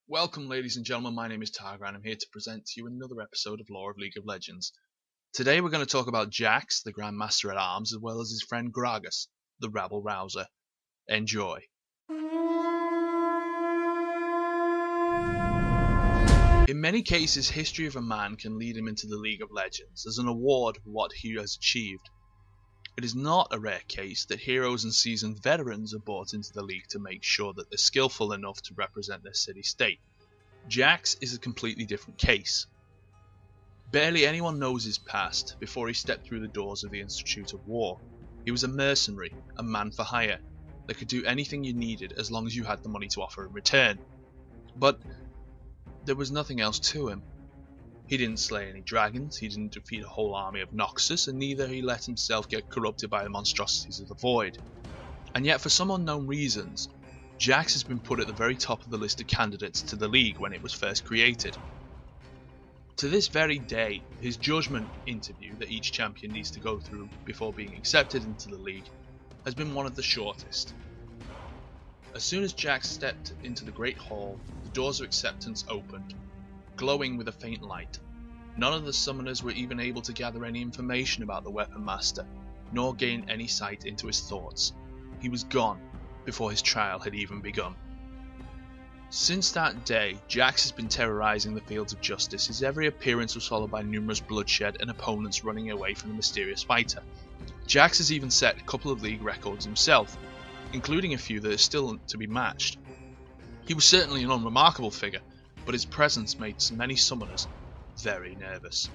Welcome, ladies and gentlemen. My name is Targran. I'm here to present to you another episode of Lore of League of Legends. Today we're going to talk about Jax, the Grand Master at Arms, as well as his friend Gragas, the Rabble Rouser. Enjoy. In many cases, history of a man can lead him into the League of Legends as an award for what he has achieved. It is not a rare case that heroes and seasoned veterans are brought into the league to make sure that they're skillful enough to represent their city-state. Jax is a completely different case. Barely anyone knows his past before he stepped through the doors of the Institute of War. He was a mercenary, a man for hire, that could do anything you needed as long as you had the money to offer in return. But there was nothing else to him. He didn't slay any dragons, he didn't defeat a whole army of Noxus, and neither he let himself get corrupted by the monstrosities of the Void. And yet, for some unknown reasons, Jax has been put at the very top of the list of candidates to the league when it was first created. To this very day, his judgment interview that each champion needs to go through before being accepted into the league has been one of the shortest. As soon as Jax stepped into the Great Hall, the doors of acceptance opened, glowing with a faint light. None of the summoners were even able to gather any information about the Weapon Master, nor gain any sight into his thoughts. He was gone before his trial had even begun. Since that day, Jax has been terrorizing the fields of justice. His every appearance was followed by numerous bloodshed and opponents running away from the mysterious fighter. Jax has even set a couple of league records himself, including a few that are still to be matched. He was certainly an unremarkable figure, but his presence made many summoners very nervous.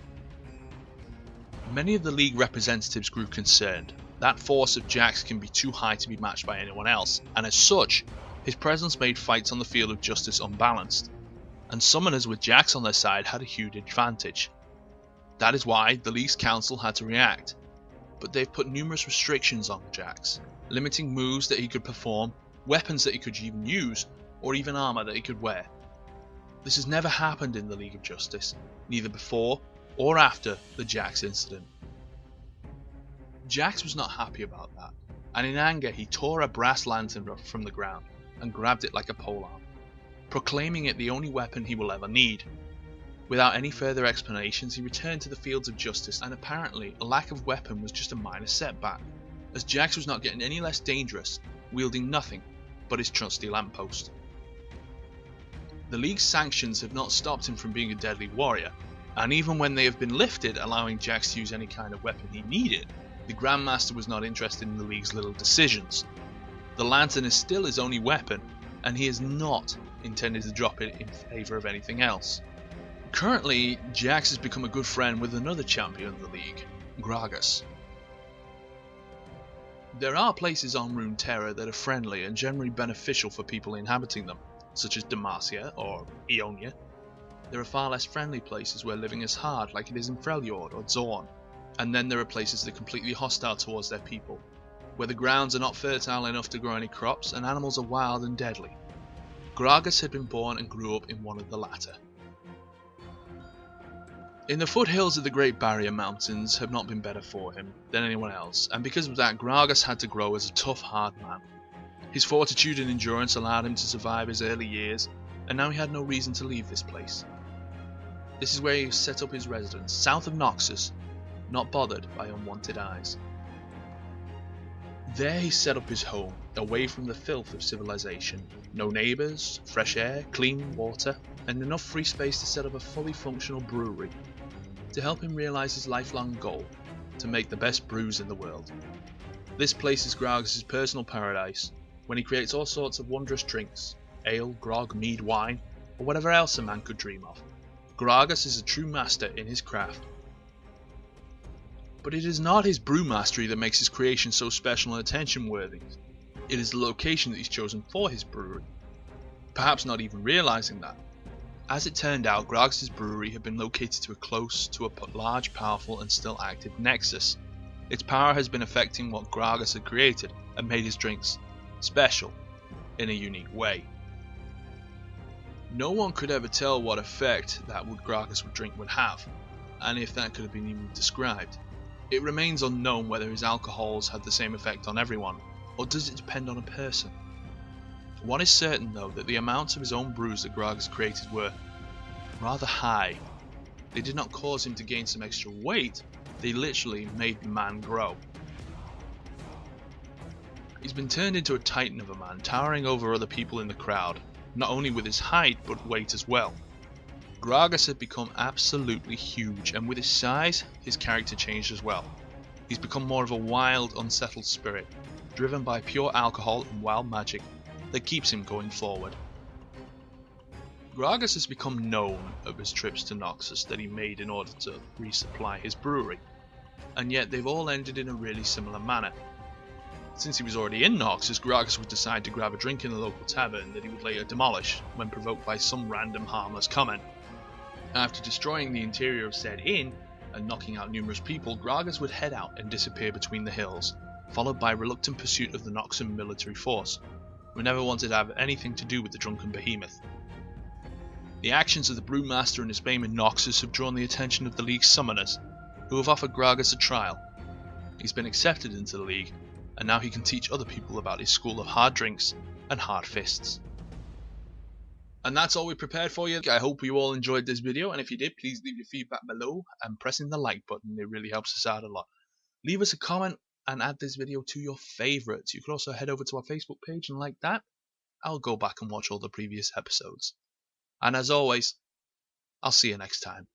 Many of the league representatives grew concerned. That force of Jax can be too high to be matched by anyone else, and as such, his presence made fights on the field of justice unbalanced, and summoners with Jax on their side had a huge advantage. That is why the league's council had to react, but they've put numerous restrictions on Jax, limiting moves that he could perform, weapons that he could even use, or even armor that he could wear. This has never happened in the League of Justice, neither before or after the Jax incident. Jax was not happy about that, and in anger he tore a brass lantern from the ground and grabbed it like a polearm, proclaiming it the only weapon he will ever need. Without any further explanations, he returned to the fields of justice, and apparently a lack of weapon was just a minor setback, as Jax was not getting any less dangerous, wielding nothing but his trusty lamppost. The League's sanctions have not stopped him from being a deadly warrior, and even when they have been lifted, allowing Jax to use any kind of weapon he needed, the Grandmaster was not interested in the League's little decisions. The lantern is still his only weapon, and he is not intended to drop it in favour of anything else. Currently, Jax has become a good friend with another champion of the League, Gragas. There are places on Runeterra that are friendly and generally beneficial for people inhabiting them, such as Demacia or Ionia. There are far less friendly places where living is hard, like it is in Freljord or Zorn, and then there are places that are completely hostile towards their people, where the grounds are not fertile enough to grow any crops and animals are wild and deadly. Gragas had been born and grew up in one of the latter. In the foothills of the Great Barrier Mountains have not been better for him than anyone else, and because of that, Gragas had to grow as a tough, hard man. His fortitude and endurance allowed him to survive his early years, and now he had no reason to leave this place. This is where he set up his residence, south of Noxus, not bothered by unwanted eyes. There he set up his home, away from the filth of civilization. No neighbours, fresh air, clean water, and enough free space to set up a fully functional brewery, to help him realise his lifelong goal, to make the best brews in the world. This place is Gragas' personal paradise, when he creates all sorts of wondrous drinks, ale, grog, mead, wine, or whatever else a man could dream of. Gragas is a true master in his craft. But it is not his brew mastery that makes his creation so special and attention-worthy. It is the location that he's chosen for his brewery, perhaps not even realising that. As it turned out, Gragas' brewery had been located close to a large, powerful, and still active nexus. Its power has been affecting what Gragas had created and made his drinks special in a unique way. No one could ever tell what effect that Gragas drink would have, and if that could have been even described. It remains unknown whether his alcohols had the same effect on everyone, or does it depend on a person? One is certain though, that the amounts of his own brews that Gragas created were rather high. They did not cause him to gain some extra weight, they literally made the man grow. He's been turned into a titan of a man, towering over other people in the crowd, not only with his height but weight as well. Gragas had become absolutely huge, and with his size, his character changed as well. He's become more of a wild, unsettled spirit, driven by pure alcohol and wild magic that keeps him going forward. Gragas has become known of his trips to Noxus that he made in order to resupply his brewery, and yet they've all ended in a really similar manner. Since he was already in Noxus, Gragas would decide to grab a drink in a local tavern that he would later demolish when provoked by some random harmless comment. After destroying the interior of said inn and knocking out numerous people, Gragas would head out and disappear between the hills, followed by reluctant pursuit of the Noxian military force, who never wanted to have anything to do with the drunken behemoth. The actions of the brewmaster and his fame in Noxus have drawn the attention of the League's summoners, who have offered Gragas a trial. He's been accepted into the League, and now he can teach other people about his school of hard drinks and hard fists. And that's all we prepared for you. I hope you all enjoyed this video, and if you did, please leave your feedback below and pressing the like button. It really helps us out a lot. Leave us a comment and add this video to your favourites. You can also head over to our Facebook page and like that. I'll go back and watch all the previous episodes. And as always, I'll see you next time.